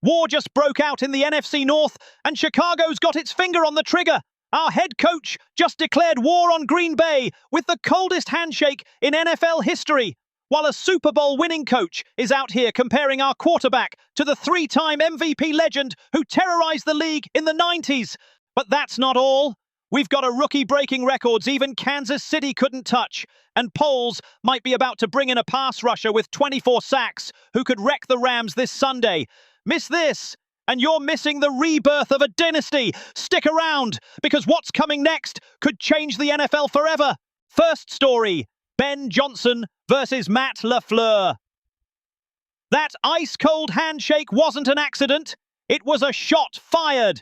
War just broke out in the NFC North, and Chicago's got its finger on the trigger. Our head coach just declared war on Green Bay with the coldest handshake in NFL history, while a Super Bowl winning coach is out here comparing our quarterback to the three-time MVP legend who terrorized the league in the 90s. But that's not all. We've got a rookie breaking records even Kansas City couldn't touch, and Poles might be about to bring in a pass rusher with 24 sacks who could wreck the Rams this Sunday. Miss this, and you're missing the rebirth of a dynasty. Stick around, because what's coming next could change the NFL forever. First story, Ben Johnson versus Matt LaFleur. That ice-cold handshake wasn't an accident. It was a shot fired.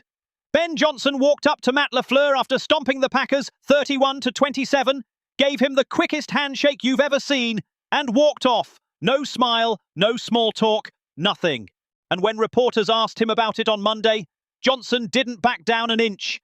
Ben Johnson walked up to Matt LaFleur after stomping the Packers 31-27, gave him the quickest handshake you've ever seen, and walked off. No smile, no small talk, nothing. And when reporters asked him about it on Monday, Johnson didn't back down an inch.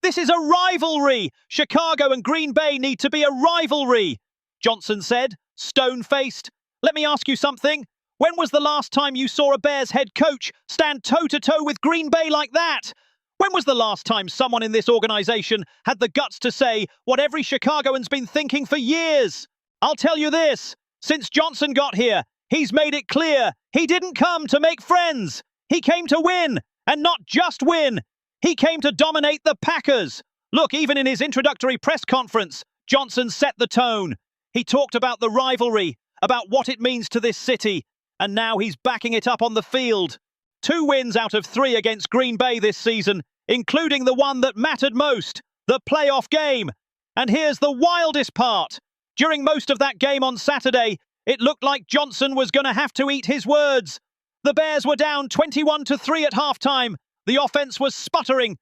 This is a rivalry. Chicago and Green Bay need to be a rivalry, Johnson said, stone-faced. Let me ask you something. When was the last time you saw a Bears head coach stand toe-to-toe with Green Bay like that? When was the last time someone in this organization had the guts to say what every Chicagoan's been thinking for years? I'll tell you this, since Johnson got here, he's made it clear he didn't come to make friends. He came to win, and not just win. He came to dominate the Packers. Look, even in his introductory press conference, Johnson set the tone. He talked about the rivalry, about what it means to this city, and now he's backing it up on the field. 2 wins out of 3 against Green Bay this season, including the one that mattered most, the playoff game. And here's the wildest part. During most of that game on Saturday, it looked like Johnson was going to have to eat his words. The Bears were down 21-3 at halftime. The offense was sputtering.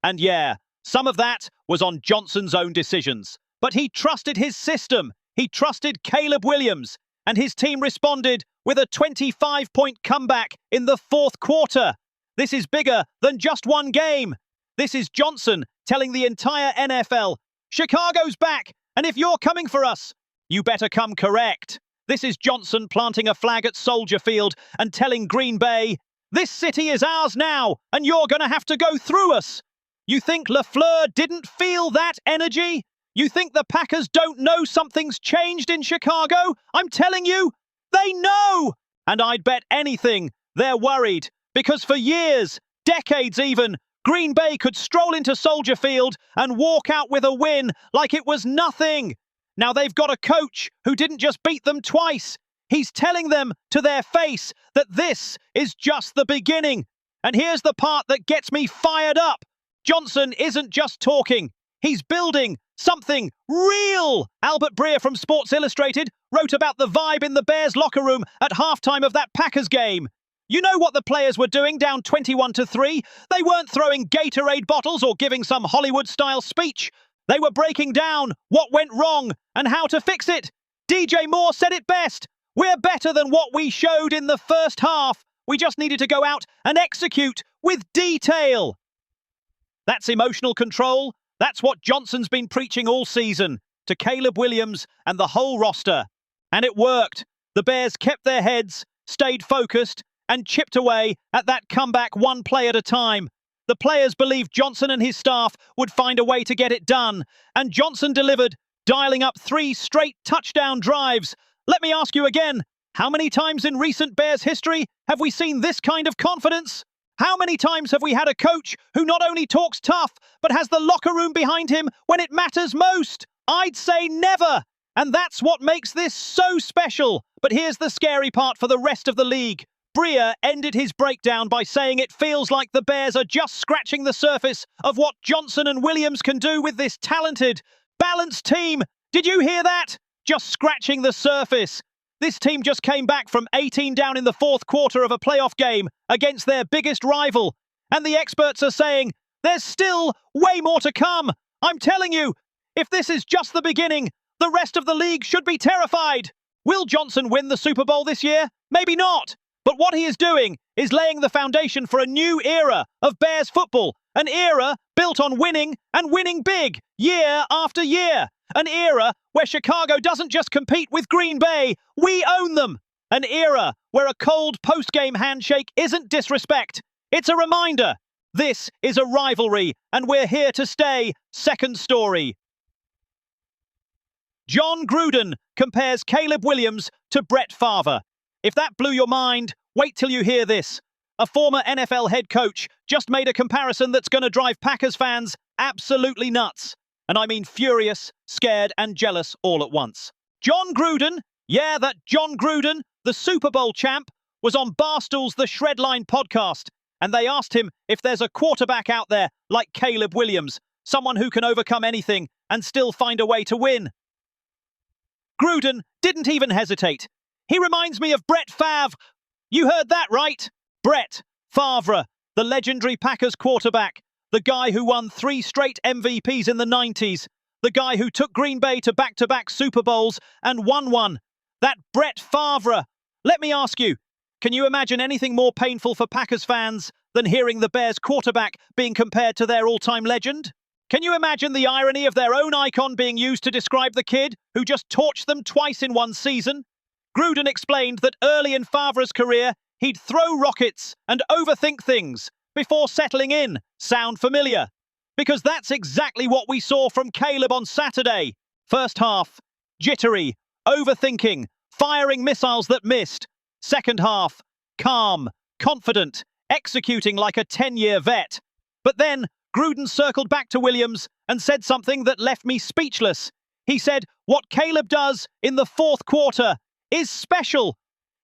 And yeah, some of that was on Johnson's own decisions. But he trusted his system. He trusted Caleb Williams. And his team responded with a 25-point comeback in the fourth quarter. This is bigger than just one game. This is Johnson telling the entire NFL, Chicago's back, and if you're coming for us, you better come correct. This is Johnson planting a flag at Soldier Field and telling Green Bay, this city is ours now, and you're going to have to go through us. You think LaFleur didn't feel that energy? You think the Packers don't know something's changed in Chicago? I'm telling you, they know! And I'd bet anything they're worried, because for years, decades even, Green Bay could stroll into Soldier Field and walk out with a win like it was nothing. Now they've got a coach who didn't just beat them twice. He's telling them to their face that this is just the beginning. And here's the part that gets me fired up. Johnson isn't just talking. He's building something real. Albert Breer from Sports Illustrated wrote about the vibe in the Bears locker room at halftime of that Packers game. You know what the players were doing down 21-3? They weren't throwing Gatorade bottles or giving some Hollywood-style speech. They were breaking down what went wrong and how to fix it. DJ Moore said it best. We're better than what we showed in the first half. We just needed to go out and execute with detail. That's emotional control. That's what Johnson's been preaching all season to Caleb Williams and the whole roster. And it worked. The Bears kept their heads, stayed focused, and chipped away at that comeback one play at a time. The players believed Johnson and his staff would find a way to get it done. And Johnson delivered, dialing up 3 straight touchdown drives. Let me ask you again, how many times in recent Bears history have we seen this kind of confidence? How many times have we had a coach who not only talks tough, but has the locker room behind him when it matters most? I'd say never. And that's what makes this so special. But here's the scary part for the rest of the league. Breer ended his breakdown by saying it feels like the Bears are just scratching the surface of what Johnson and Williams can do with this talented, balanced team. Did you hear that? Just scratching the surface. This team just came back from 18 down in the fourth quarter of a playoff game against their biggest rival. And the experts are saying, there's still way more to come. I'm telling you, if this is just the beginning, the rest of the league should be terrified. Will Johnson win the Super Bowl this year? Maybe not. But what he is doing is laying the foundation for a new era of Bears football. An era built on winning and winning big, year after year. An era where Chicago doesn't just compete with Green Bay, we own them. An era where a cold post-game handshake isn't disrespect. It's a reminder. This is a rivalry, and we're here to stay. Second story. John Gruden compares Caleb Williams to Brett Favre. If that blew your mind, wait till you hear this. A former NFL head coach just made a comparison that's going to drive Packers fans absolutely nuts. And I mean furious, scared, and jealous all at once. John Gruden, that John Gruden, the Super Bowl champ, was on Barstool's The Shredline podcast, and they asked him if there's a quarterback out there like Caleb Williams, someone who can overcome anything and still find a way to win. Gruden didn't even hesitate. He reminds me of Brett Favre. You heard that right. Brett Favre, the legendary Packers quarterback, the guy who won 3 straight MVPs in the 90s, the guy who took Green Bay to back-to-back Super Bowls and won one. That Brett Favre. Let me ask you, can you imagine anything more painful for Packers fans than hearing the Bears quarterback being compared to their all-time legend? Can you imagine the irony of their own icon being used to describe the kid who just torched them twice in one season? Gruden explained that early in Favre's career, he'd throw rockets and overthink things before settling in. Sound familiar? Because that's exactly what we saw from Caleb on Saturday. First half, jittery, overthinking, firing missiles that missed. Second half, calm, confident, executing like a 10-year vet. But then, Gruden circled back to Williams and said something that left me speechless. He said, what Caleb does in the fourth quarter is special.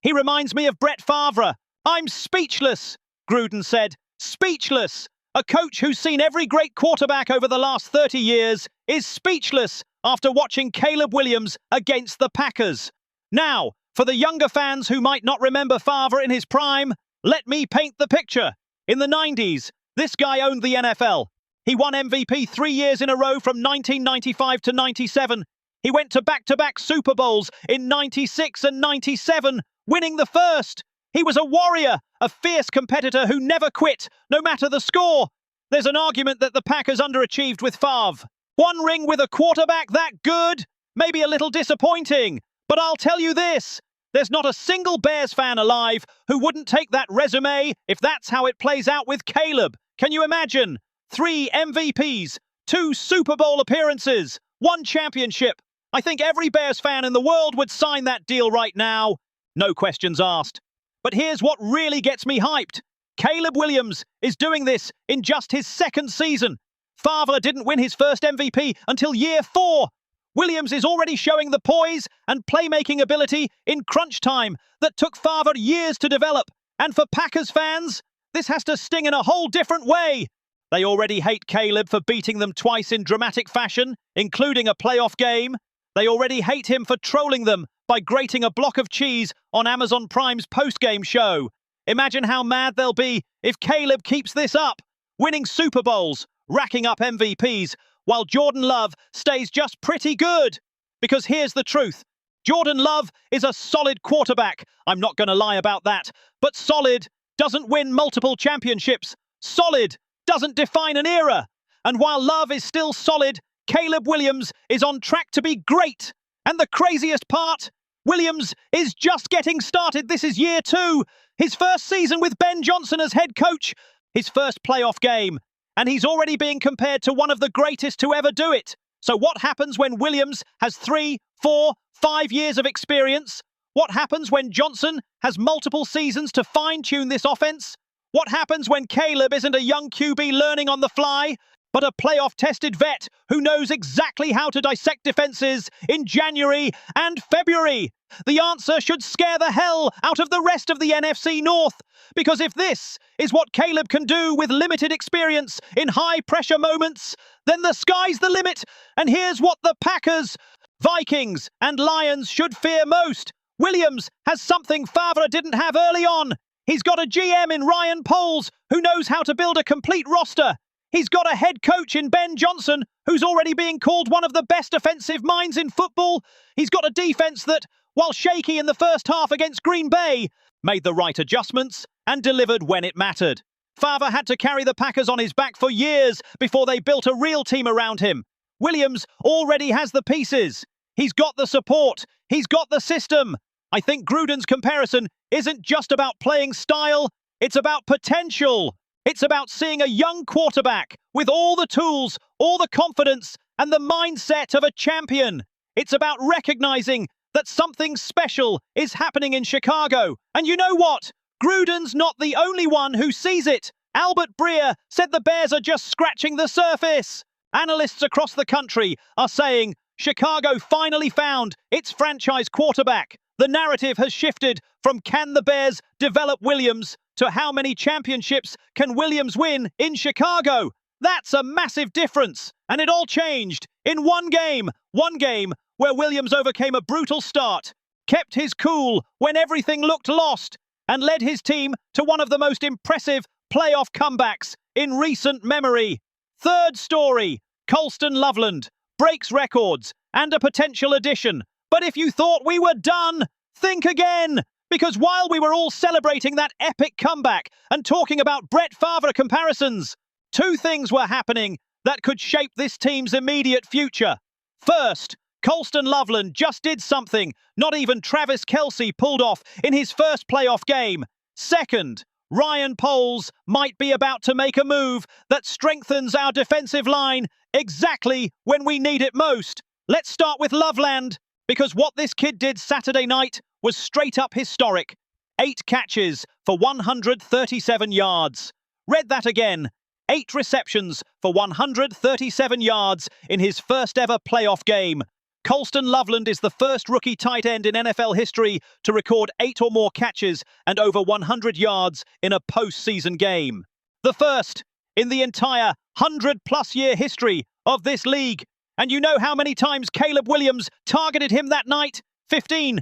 He reminds me of Brett Favre. I'm speechless, Gruden said. Speechless. A coach who's seen every great quarterback over the last 30 years is speechless after watching Caleb Williams against the Packers. Now, for the younger fans who might not remember Favre in his prime, let me paint the picture. In the 90s, this guy owned the NFL. He won MVP 3 years in a row from 1995 to 97. He went to back-to-back Super Bowls in 96 and 97, winning the first. He was a warrior, a fierce competitor who never quit, no matter the score. There's an argument that the Packers underachieved with Favre. One ring with a quarterback that good? Maybe a little disappointing. But I'll tell you this, there's not a single Bears fan alive who wouldn't take that resume if that's how it plays out with Caleb. Can you imagine? 3 MVPs, 2 Super Bowl appearances, 1 championship. I think every Bears fan in the world would sign that deal right now. No questions asked. But here's what really gets me hyped. Caleb Williams is doing this in just his 2nd season. Favre didn't win his first MVP until year 4. Williams is already showing the poise and playmaking ability in crunch time that took Favre years to develop. And for Packers fans, this has to sting in a whole different way. They already hate Caleb for beating them twice in dramatic fashion, including a playoff game. They already hate him for trolling them by grating a block of cheese on Amazon Prime's post-game show. Imagine how mad they'll be if Caleb keeps this up, winning Super Bowls, racking up MVPs, while Jordan Love stays just pretty good. Because here's the truth. Jordan Love is a solid quarterback. I'm not going to lie about that. But solid doesn't win multiple championships. Solid doesn't define an era. And while Love is still solid, Caleb Williams is on track to be great. And the craziest part, Williams is just getting started. This is year 2. His first season with Ben Johnson as head coach. His first playoff game. And he's already being compared to one of the greatest to ever do it. So what happens when Williams has 3, 4, 5 years of experience? What happens when Johnson has multiple seasons to fine-tune this offense? What happens when Caleb isn't a young QB learning on the fly, but a playoff-tested vet who knows exactly how to dissect defenses in January and February? The answer should scare the hell out of the rest of the NFC North. Because if this is what Caleb can do with limited experience in high-pressure moments, then the sky's the limit. And here's what the Packers, Vikings, and Lions should fear most. Williams has something Favre didn't have early on. He's got a GM in Ryan Poles who knows how to build a complete roster. He's got a head coach in Ben Johnson who's already being called one of the best offensive minds in football. He's got a defense that, while shaky in the first half against Green Bay, made the right adjustments and delivered when it mattered. Favre had to carry the Packers on his back for years before they built a real team around him. Williams already has the pieces. He's got the support. He's got the system. I think Gruden's comparison isn't just about playing style, it's about potential. It's about seeing a young quarterback with all the tools, all the confidence, and the mindset of a champion. It's about recognizing that something special is happening in Chicago. And you know what? Gruden's not the only one who sees it. Albert Breer said the Bears are just scratching the surface. Analysts across the country are saying Chicago finally found its franchise quarterback. The narrative has shifted from can the Bears develop Williams to how many championships can Williams win in Chicago. That's a massive difference. And it all changed in one game where Williams overcame a brutal start, kept his cool when everything looked lost, and led his team to one of the most impressive playoff comebacks in recent memory. Third story, Colston Loveland breaks records and a potential addition. But if you thought we were done, think again. Because while we were all celebrating that epic comeback and talking about Brett Favre comparisons, two things were happening that could shape this team's immediate future. First, Colston Loveland just did something not even Travis Kelce pulled off in his first playoff game. Second, Ryan Poles might be about to make a move that strengthens our defensive line exactly when we need it most. Let's start with Loveland, because what this kid did Saturday night was straight up historic. 8 catches for 137 yards. Read that again. 8 receptions for 137 yards in his first ever playoff game. Colston Loveland is the first rookie tight end in NFL history to record 8 or more catches and over 100 yards in a postseason game. The first in the entire 100-plus year history of this league. And you know how many times Caleb Williams targeted him that night? 15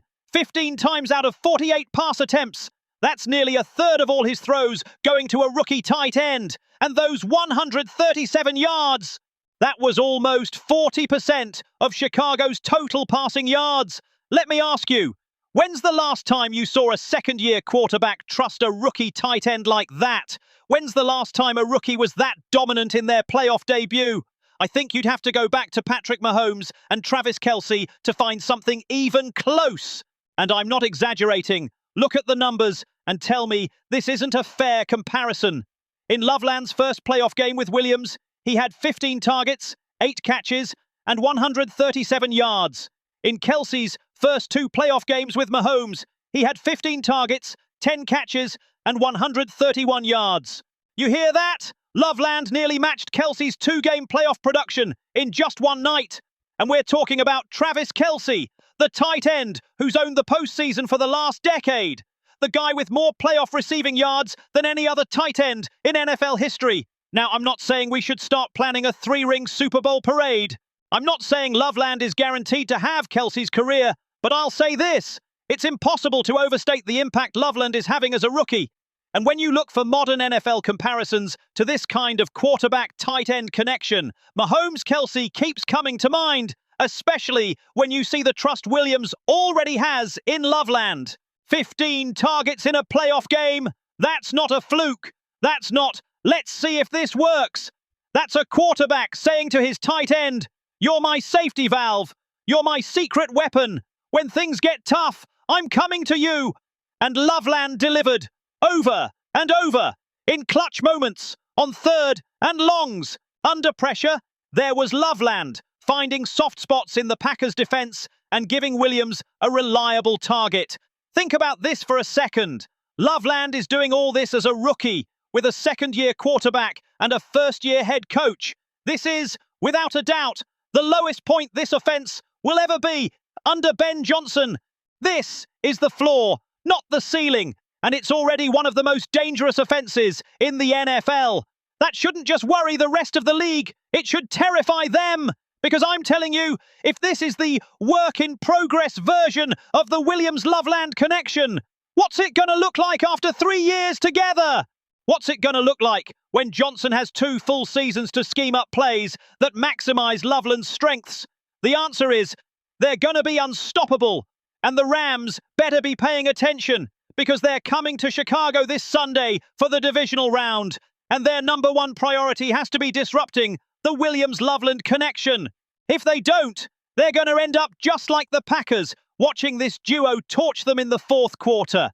times out of 48 pass attempts. That's nearly a third of all his throws going to a rookie tight end. And those 137 yards, that was almost 40% of Chicago's total passing yards. Let me ask you, when's the last time you saw a second-year quarterback trust a rookie tight end like that? When's the last time a rookie was that dominant in their playoff debut? I think you'd have to go back to Patrick Mahomes and Travis Kelce to find something even close. And I'm not exaggerating. Look at the numbers and tell me this isn't a fair comparison. In Loveland's first playoff game with Williams, he had 15 targets, 8 catches, and 137 yards. In Kelce's first 2 playoff games with Mahomes, he had 15 targets, 10 catches, and 131 yards. You hear that? Loveland nearly matched Kelce's 2-game playoff production in just one night. And we're talking about Travis Kelce, the tight end who's owned the postseason for the last decade. The guy with more playoff receiving yards than any other tight end in NFL history. Now, I'm not saying we should start planning a 3-ring Super Bowl parade. I'm not saying Loveland is guaranteed to have Kelce's career, but I'll say this. It's impossible to overstate the impact Loveland is having as a rookie. And when you look for modern NFL comparisons to this kind of quarterback-tight end connection, Mahomes-Kelce keeps coming to mind, especially when you see the trust Williams already has in Loveland. 15 targets in a playoff game? That's not a fluke. That's not, let's see if this works. That's a quarterback saying to his tight end, you're my safety valve. You're my secret weapon. When things get tough, I'm coming to you. And Loveland delivered. Over and over, in clutch moments, on third and longs. Under pressure, there was Loveland, finding soft spots in the Packers' defense and giving Williams a reliable target. Think about this for a second. Loveland is doing all this as a rookie, with a second-year quarterback and a first-year head coach. This is, without a doubt, the lowest point this offense will ever be under Ben Johnson. This is the floor, not the ceiling. And it's already one of the most dangerous offenses in the NFL. That shouldn't just worry the rest of the league. It should terrify them. Because I'm telling you, if this is the work-in-progress version of the Williams-Loveland connection, what's it going to look like after 3 years together? What's it going to look like when Johnson has 2 full seasons to scheme up plays that maximize Loveland's strengths? The answer is, they're going to be unstoppable. And the Rams better be paying attention, because they're coming to Chicago this Sunday for the divisional round, and their number 1 priority has to be disrupting the Williams-Loveland connection. If they don't, they're going to end up just like the Packers, watching this duo torch them in the 4th quarter.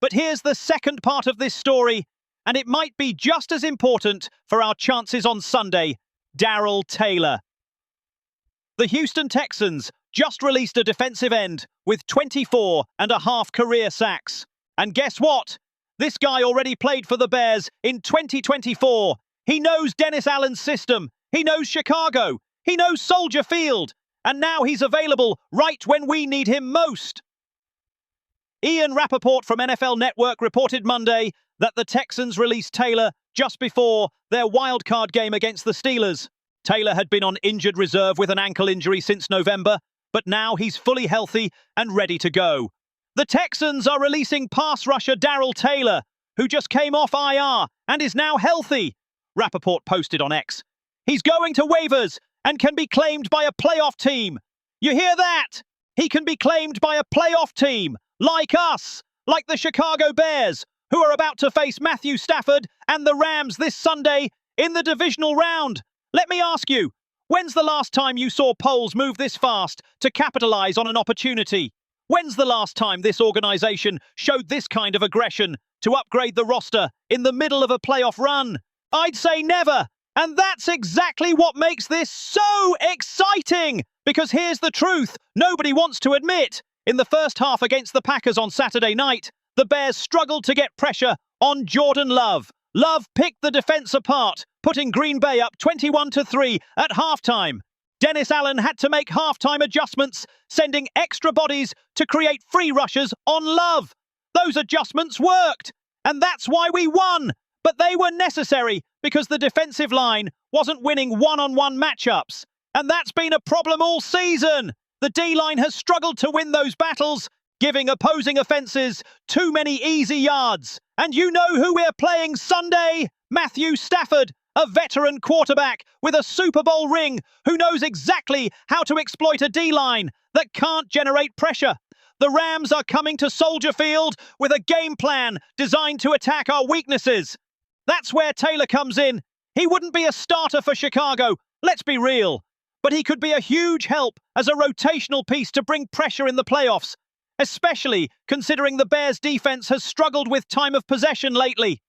But here's the second part of this story, and it might be just as important for our chances on Sunday. Darrell Taylor. The Houston Texans just released a defensive end with 24.5 career sacks. And guess what? This guy already played for the Bears in 2024. He knows Dennis Allen's system. He knows Chicago. He knows Soldier Field. And now he's available right when we need him most. Ian Rappaport from NFL Network reported Monday that the Texans released Taylor just before their wildcard game against the Steelers. Taylor had been on injured reserve with an ankle injury since November, but now he's fully healthy and ready to go. The Texans are releasing pass rusher Darrell Taylor, who just came off IR and is now healthy. Rappaport posted on X. He's going to waivers and can be claimed by a playoff team. You hear that? He can be claimed by a playoff team, like us, like the Chicago Bears, who are about to face Matthew Stafford and the Rams this Sunday in the divisional round. Let me ask you, when's the last time you saw Poles move this fast to capitalize on an opportunity? When's the last time this organization showed this kind of aggression to upgrade the roster in the middle of a playoff run? I'd say never. And that's exactly what makes this so exciting. Because here's the truth nobody wants to admit. In the first half against the Packers on Saturday night, the Bears struggled to get pressure on Jordan Love. Love picked the defense apart, putting Green Bay up 21-3 at halftime. Dennis Allen had to make halftime adjustments, sending extra bodies to create free rushes on Love. Those adjustments worked, and that's why we won. But they were necessary because the defensive line wasn't winning one-on-one matchups. And that's been a problem all season. The D-line has struggled to win those battles, giving opposing offenses too many easy yards. And you know who we're playing Sunday? Matthew Stafford, a veteran quarterback with a Super Bowl ring who knows exactly how to exploit a D-line that can't generate pressure. The Rams are coming to Soldier Field with a game plan designed to attack our weaknesses. That's where Taylor comes in. He wouldn't be a starter for Chicago, let's be real. But he could be a huge help as a rotational piece to bring pressure in the playoffs, especially considering the Bears' defense has struggled with time of possession lately.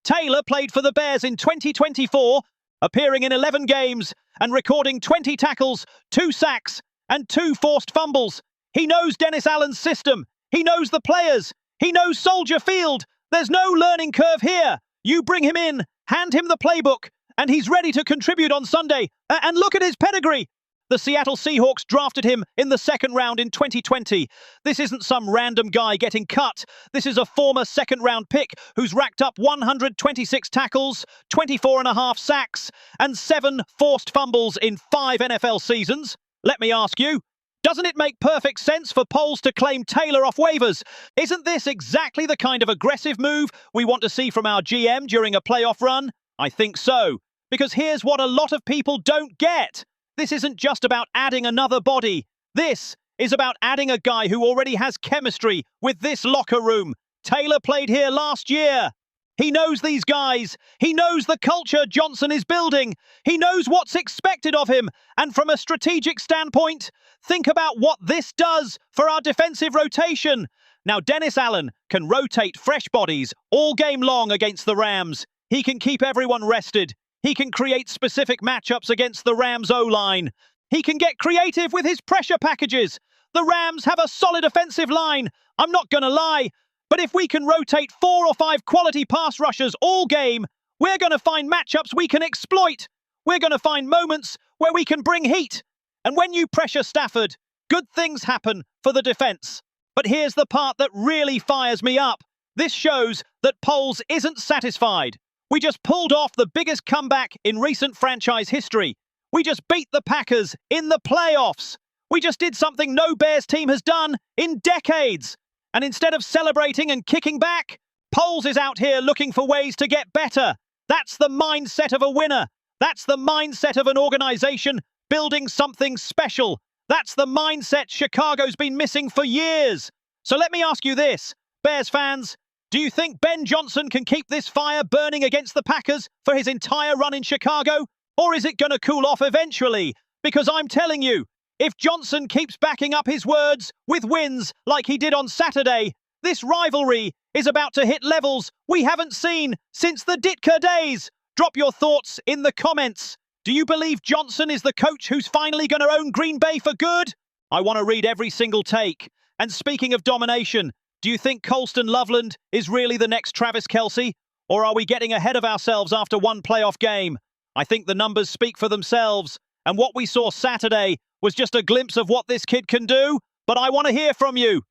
Taylor played for the Bears in 2024, appearing in 11 games and recording 20 tackles, 2 sacks, and 2 forced fumbles. He knows Dennis Allen's system. He knows the players. He knows Soldier Field. There's no learning curve here. You bring him in, hand him the playbook, and he's ready to contribute on Sunday. And look at his pedigree. The Seattle Seahawks drafted him in the second round in 2020. This isn't some random guy getting cut. This is a former second-round pick who's racked up 126 tackles, 24.5 sacks, and 7 forced fumbles in 5 NFL seasons. Let me ask you, doesn't it make perfect sense for Poles to claim Taylor off waivers? Isn't this exactly the kind of aggressive move we want to see from our GM during a playoff run? I think so. Because here's what a lot of people don't get. This isn't just about adding another body. This is about adding a guy who already has chemistry with this locker room. Taylor played here last year. He knows these guys. He knows the culture Johnson is building. He knows what's expected of him. And from a strategic standpoint, think about what this does for our defensive rotation. Now, Dennis Allen can rotate fresh bodies all game long against the Rams. He can keep everyone rested. He can create specific matchups against the Rams' O-line. He can get creative with his pressure packages. The Rams have a solid offensive line, I'm not going to lie. But if we can rotate 4 or 5 quality pass rushers all game, we're going to find matchups we can exploit. We're going to find moments where we can bring heat. And when you pressure Stafford, good things happen for the defense. But here's the part that really fires me up. This shows that Poles isn't satisfied. We just pulled off the biggest comeback in recent franchise history. We just beat the Packers in the playoffs. We just did something no Bears team has done in decades. And instead of celebrating and kicking back, Poles is out here looking for ways to get better. That's the mindset of a winner. That's the mindset of an organization building something special. That's the mindset Chicago's been missing for years. So let me ask you this, Bears fans. Do you think Ben Johnson can keep this fire burning against the Packers for his entire run in Chicago? Or is it going to cool off eventually? Because I'm telling you, if Johnson keeps backing up his words with wins like he did on Saturday, This rivalry is about to hit levels we haven't seen since the Ditka days. Drop your thoughts in the comments. Do you believe Johnson is the coach who's finally going to own Green Bay for good? I want to read every single take. And speaking of domination, do you think Colston Loveland is really the next Travis Kelce? Or are we getting ahead of ourselves after one playoff game? I think the numbers speak for themselves. And what we saw Saturday was just a glimpse of what this kid can do. But I want to hear from you.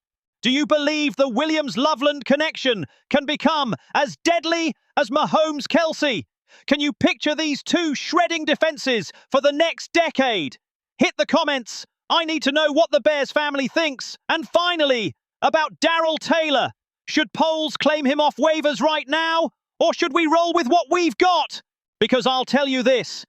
Do you believe the Williams-Loveland connection can become as deadly as Mahomes-Kelce? Can you picture these two shredding defenses for the next decade? Hit the comments. I need to know what the Bears family thinks. And finally, about Darrell Taylor. Should polls claim him off waivers right now? Or should we roll with what we've got? Because I'll tell you this.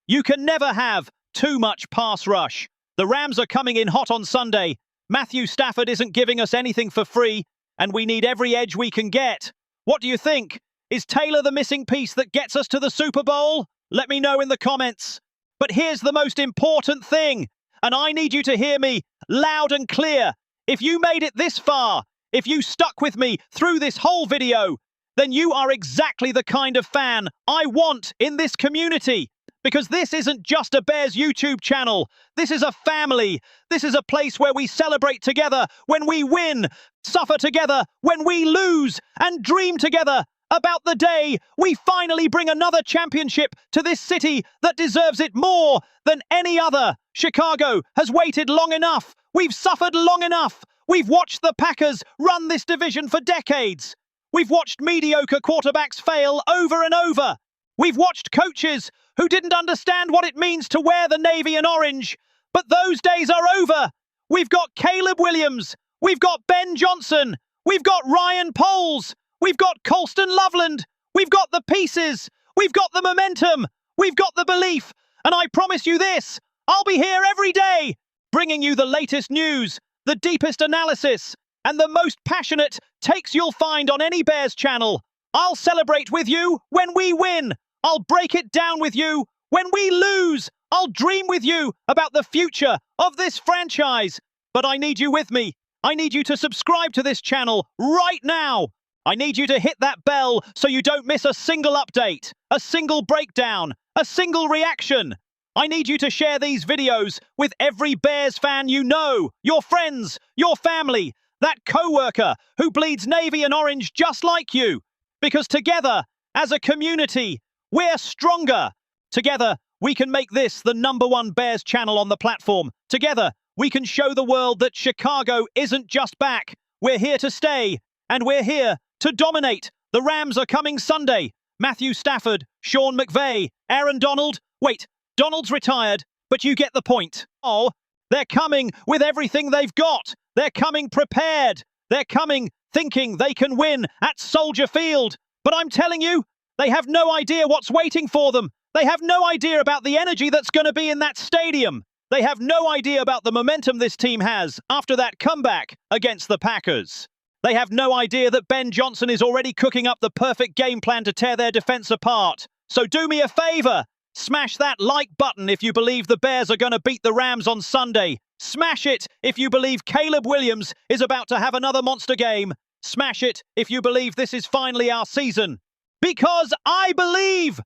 You can never have too much pass rush. The Rams are coming in hot on Sunday. Matthew Stafford isn't giving us anything for free, and we need every edge we can get. What do you think? Is Taylor the missing piece that gets us to the Super Bowl? Let me know in the comments. But here's the most important thing, and I need you to hear me loud and clear. If you made it this far, if you stuck with me through this whole video, then you are exactly the kind of fan I want in this community. Because this isn't just a Bears YouTube channel. This is a family. This is a place where we celebrate together when we win, suffer together when we lose, and dream together about the day we finally bring another championship to this city that deserves it more than any other. Chicago has waited long enough. We've suffered long enough. We've watched the Packers run this division for decades. We've watched mediocre quarterbacks fail over and over. We've watched coaches who didn't understand what it means to wear the navy and orange. But those days are over. We've got Caleb Williams. We've got Ben Johnson. We've got Ryan Poles. We've got Colston Loveland. We've got the pieces. We've got the momentum. We've got the belief. And I promise you this, I'll be here every day, bringing you the latest news, the deepest analysis, and the most passionate takes you'll find on any Bears channel. I'll celebrate with you when we win. I'll break it down with you when we lose. I'll dream with you about the future of this franchise. But I need you with me. I need you to subscribe to this channel right now. I need you to hit that bell so you don't miss a single update, a single breakdown, a single reaction. I need you to share these videos with every Bears fan you know, your friends, your family, that co-worker who bleeds navy and orange just like you. Because together, as a community, we're stronger. Together, we can make this the #1 Bears channel on the platform. Together, we can show the world that Chicago isn't just back. We're here to stay, and we're here to dominate. The Rams are coming Sunday. Matthew Stafford, Sean McVay, Aaron Donald. Wait, Donald's retired, but you get the point. Oh, they're coming with everything they've got. They're coming prepared. They're coming thinking they can win at Soldier Field. But I'm telling you, they have no idea what's waiting for them. They have no idea about the energy that's going to be in that stadium. They have no idea about the momentum this team has after that comeback against the Packers. They have no idea that Ben Johnson is already cooking up the perfect game plan to tear their defense apart. So do me a favor. Smash that like button if you believe the Bears are going to beat the Rams on Sunday. Smash it if you believe Caleb Williams is about to have another monster game. Smash it if you believe this is finally our season. Because I believe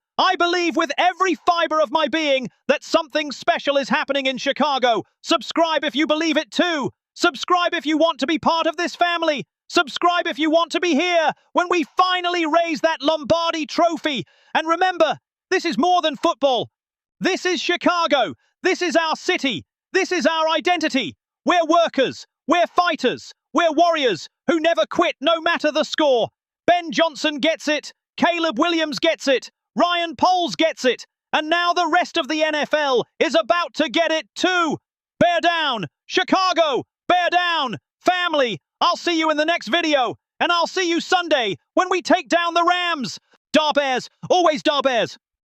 with every fiber of my being that something special is happening in Chicago. Subscribe if you believe it too. Subscribe if you want to be part of this family. Subscribe if you want to be here when we finally raise that Lombardi trophy. And remember, this is more than football. This is Chicago. This is our city. This is our identity. We're workers. We're fighters. We're warriors who never quit no matter the score. Ben Johnson gets it. Caleb Williams gets it. Ryan Poles gets it. And now the rest of the NFL is about to get it too. Bear down. Chicago. Bear down. Family. I'll see you in the next video. And I'll see you Sunday when we take down the Rams. Dar Bears. Always Dar Bears.